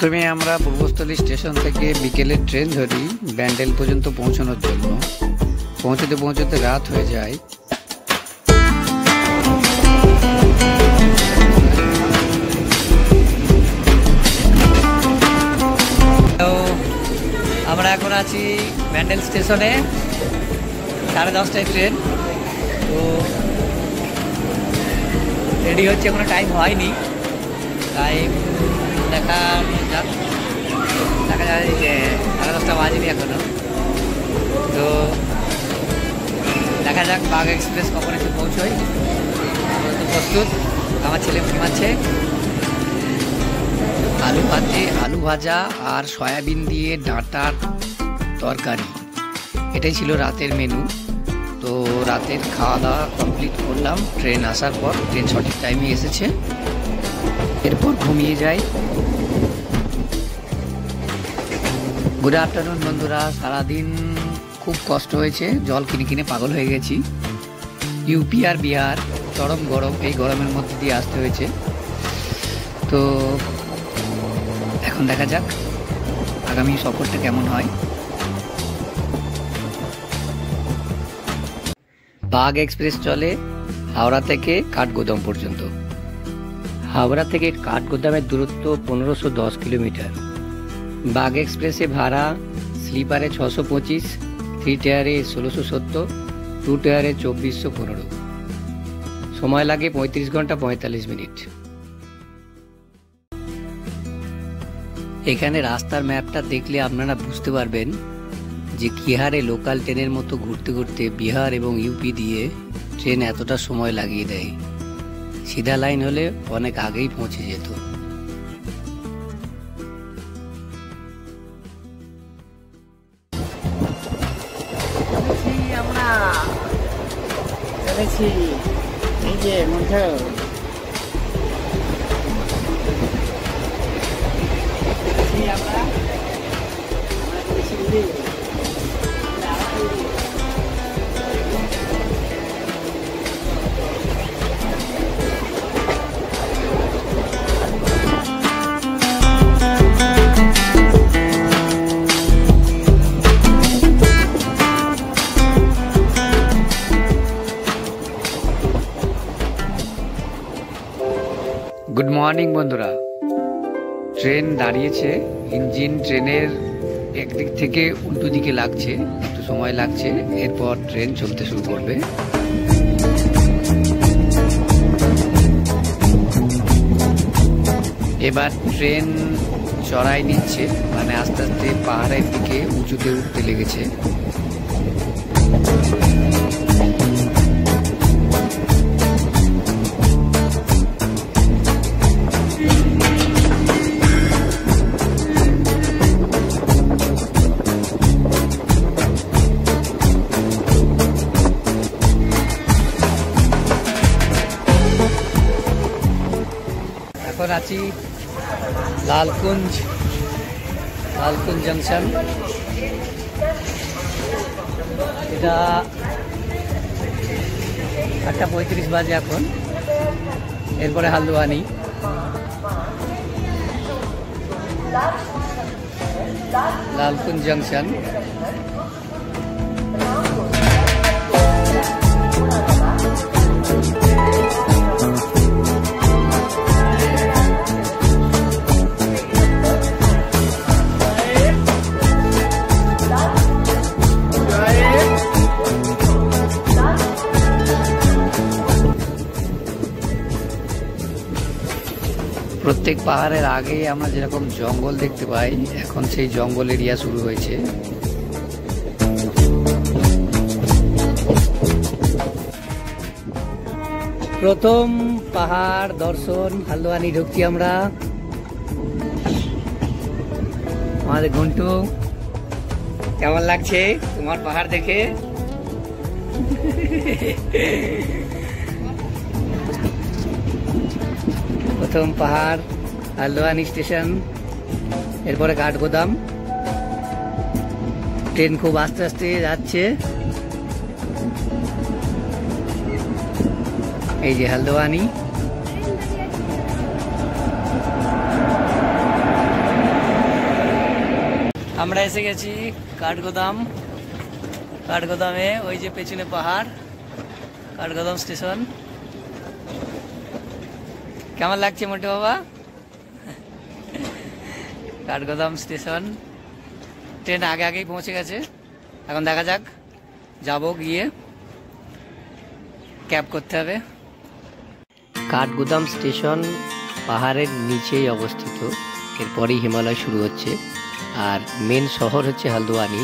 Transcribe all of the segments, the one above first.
প্রথমে আমরা পূর্বস্থলী স্টেশন থেকে বিকেলের ট্রেন ধরি ব্যান্ডেল পর্যন্ত পৌঁছানোর জন্য। পৌঁছতে পৌঁছতে রাত হয়ে যায়। তো আমরা এখন আছি ব্যান্ডেল স্টেশনে, 10:30টায় ট্রেন। তো রেডি হচ্ছে, কোনো টাইম হয়নি, টাইম দেখা যায় যে 10:30টা বাজেনি এখনো। তো দেখা যাক বাঘ এক্সপ্রেস কখন এসে পৌঁছয়। তো প্রস্তুত, আমার ছেলে ঘুমাচ্ছে। আলু ভাজা আর সয়াবিন দিয়ে ডাঁটার তরকারি, এটাই ছিল রাতের মেনু। তো রাতের খাওয়া দাওয়া কমপ্লিট করলাম ট্রেন আসার পর। ট্রেন সঠিক টাইমে এসেছে, এরপর ঘুমিয়ে যাই। গুড আফটারনুন বন্ধুরা। সারাদিন খুব কষ্ট হয়েছে, জল কিনে কিনে পাগল হয়ে গেছি। ইউপি আর বিহার চরম গরম, এই গরমের মধ্যে দিয়ে আসতে হয়েছে। তো এখন দেখা যাক আগামী সফরটা কেমন হয়। বাঘ এক্সপ্রেস চলে হাওড়া থেকে কাঠগোদাম পর্যন্ত। হাওড়া থেকে কাঠগোদামের দূরত্ব 1510 কিলোমিটার। বাঘ এক্সপ্রেসে ভাড়া স্লিপারে 625, 3 টায়ারে 1670, 2 টায়ারে 2415। সময় লাগে 35 ঘন্টা 45 মিনিট। এখানে রাস্তার ম্যাপটা দেখলে আপনারা বুঝতে পারবেন যে কি হারে লোকাল ট্রেনের মতো ঘুরতে ঘুরতে বিহার এবং ইউপি দিয়ে ট্রেন এতটা সময় লাগিয়ে দেয়। সিধা লাইন হলে অনেক আগেই পৌঁছে যেত। আমরা চলেছি এই যে মধ্যে আমরা গুড মর্নিং বন্ধুরা। ট্রেন দাঁড়িয়েছে, ইঞ্জিন ট্রেনের একদিক থেকে উল্টো দিকে লাগছে, একটু সময় লাগছে, এরপর ট্রেন চলতে শুরু করবে। এবার ট্রেন চড়াই নিচ্ছে, মানে আস্তে আস্তে পাহাড়ের দিকে উঁচুতে উঠতে লেগেছে। এখন আছি লালকুঞ্জ জংশন। এটা 8:35 বাজে এখন। এরপরে হালদোয়ানি। লালকুঞ্জ জংশন। প্রত্যেক পাহাড়ের আগে আমরা যেরকম জঙ্গল দেখতে পাই, এখন সেই জঙ্গল এরিয়া শুরু হয়েছে। প্রথম পাহাড় দর্শন হালদোয়ানি ঢুকছি আমরা। আমাদের ঘন্টু, কেমন লাগছে তোমার পাহাড় দেখে? প্রথম পাহাড় হালদোয়ানি স্টেশন, এরপরে কাঠগোদাম। ট্রেন খুব আস্তে আস্তে যাচ্ছে। এই যে হালদোয়ানি। আমরা এসে গেছি কাঠগোদাম। কাঠগোদামে ওই যে পেছনে পাহাড়, কাঠগোদাম স্টেশন। কেমন লাগছে মোটে বাবা? কাঠগোদাম স্টেশন। ট্রেন আগে আগেই পৌঁছে গেছে। এখন দেখা যাক, যাবো গিয়ে ক্যাব করতে হবে। কাঠগোদাম স্টেশন পাহাড়ের নিচেই অবস্থিত, এরপরেই হিমালয় শুরু হচ্ছে। আর মেন শহর হচ্ছে হালদোয়ানি।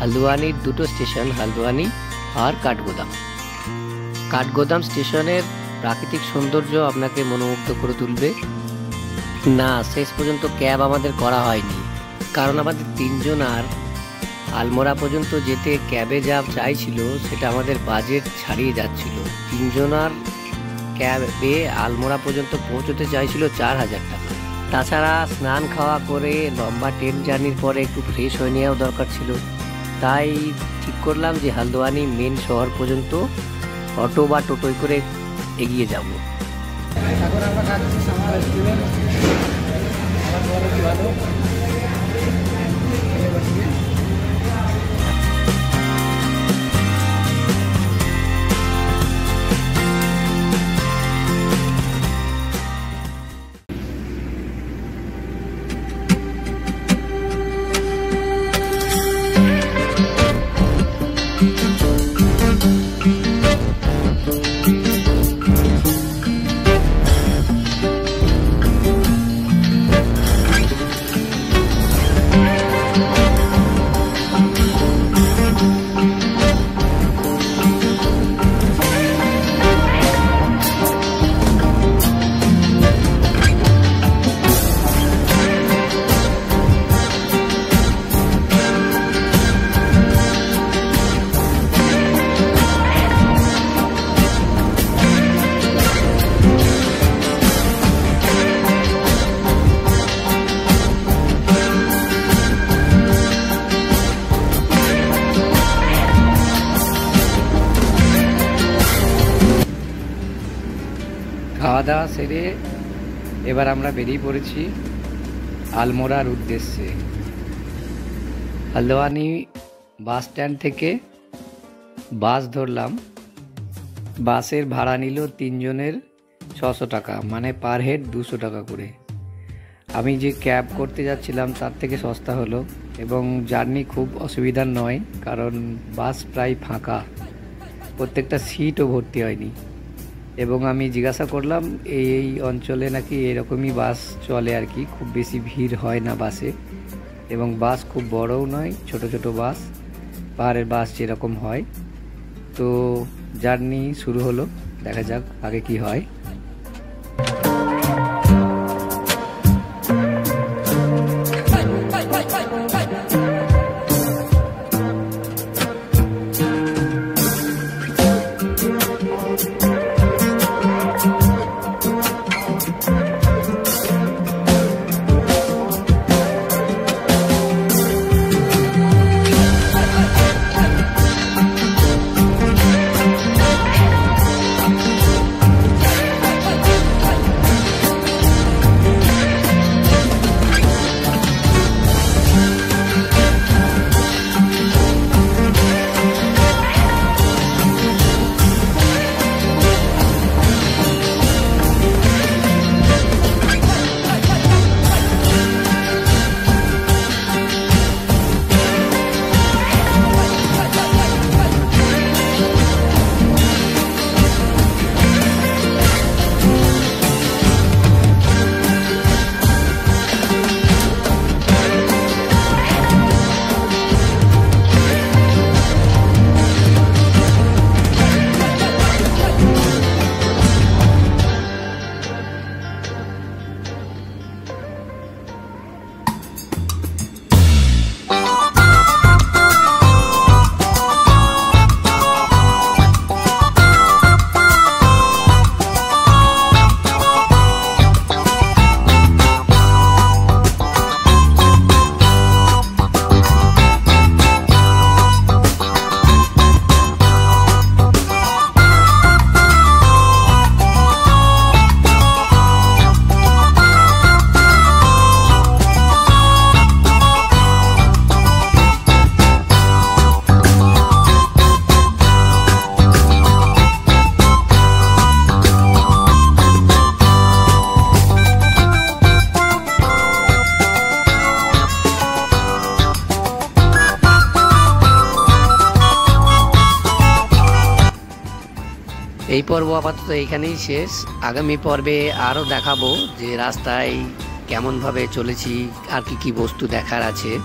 হালদোয়ানির দুটো স্টেশন, হালদোয়ানি আর কাঠগোদাম। কাঠগোদাম স্টেশনের প্রাকৃতিক সৌন্দর্য আপনাকে মনোমুগ্ধ করে তুলবে। না, শেষ পর্যন্ত ক্যাব আমাদের করা হয়নি, কারণ আমাদের তিনজন আর আলমোড়া পর্যন্ত যেতে ক্যাবে যা চাইছিল সেটা আমাদের বাজেট ছাড়িয়ে যাচ্ছিল। তিনজনার ক্যাবে আলমোড়া পর্যন্ত পৌঁছতে চাইছিল 4000 টাকা। তাছাড়া স্নান খাওয়া করে লম্বা ট্রেন জার্নির পরে একটু ফ্রেশ হয়ে নেওয়াও দরকার ছিল। তাই ঠিক করলাম যে হালদোয়ানি মেন শহর পর্যন্ত অটো বা টোটোয় করে এগিয়ে যাব। এখন আমরা খাচ্ছি সামার রেস্টুরেন্ট। আমার কোয়ালিটি ভালো। খাওয়া দাওয়া সেরে এবার আমরা বেরিয়ে পড়েছি আলমোড়ার উদ্দেশ্যে। হালদোয়ানি বাস স্ট্যান্ড থেকে বাস ধরলাম। বাসের ভাড়া নিল তিনজনের 600 টাকা, মানে পার হেড 200 টাকা করে। আমি যে ক্যাব করতে যাচ্ছিলাম তার থেকে সস্তা হলো এবং জার্নি খুব অসুবিধার নয়, কারণ বাস প্রায় ফাঁকা, প্রত্যেকটা সিটও ভর্তি হয়নি। এবং আমি জিজ্ঞাসা করলাম এই অঞ্চলে নাকি এরকমই বাস চলে আর কি, খুব বেশি ভিড় হয় না বাসে, এবং বাস খুব বড়ও নয়, ছোট ছোট বাস, পাহাড়ের বাস যেরকম হয়। তো জার্নি শুরু হলো, দেখা যাক আগে কি হয়। এই পর্ব আপাতত এইখানেই শেষ। আগামী পর্বে আরও দেখাবো যে রাস্তায় কেমনভাবে চলেছি, আর কি কি বস্তু দেখার আছে।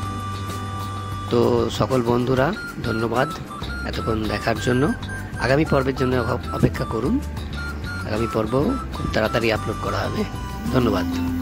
তো সকল বন্ধুরা ধন্যবাদ এতক্ষণ দেখার জন্য। আগামী পর্বের জন্য অপেক্ষা করুন। আগামী পর্ব খুব তাড়াতাড়ি আপলোড করা হবে। ধন্যবাদ।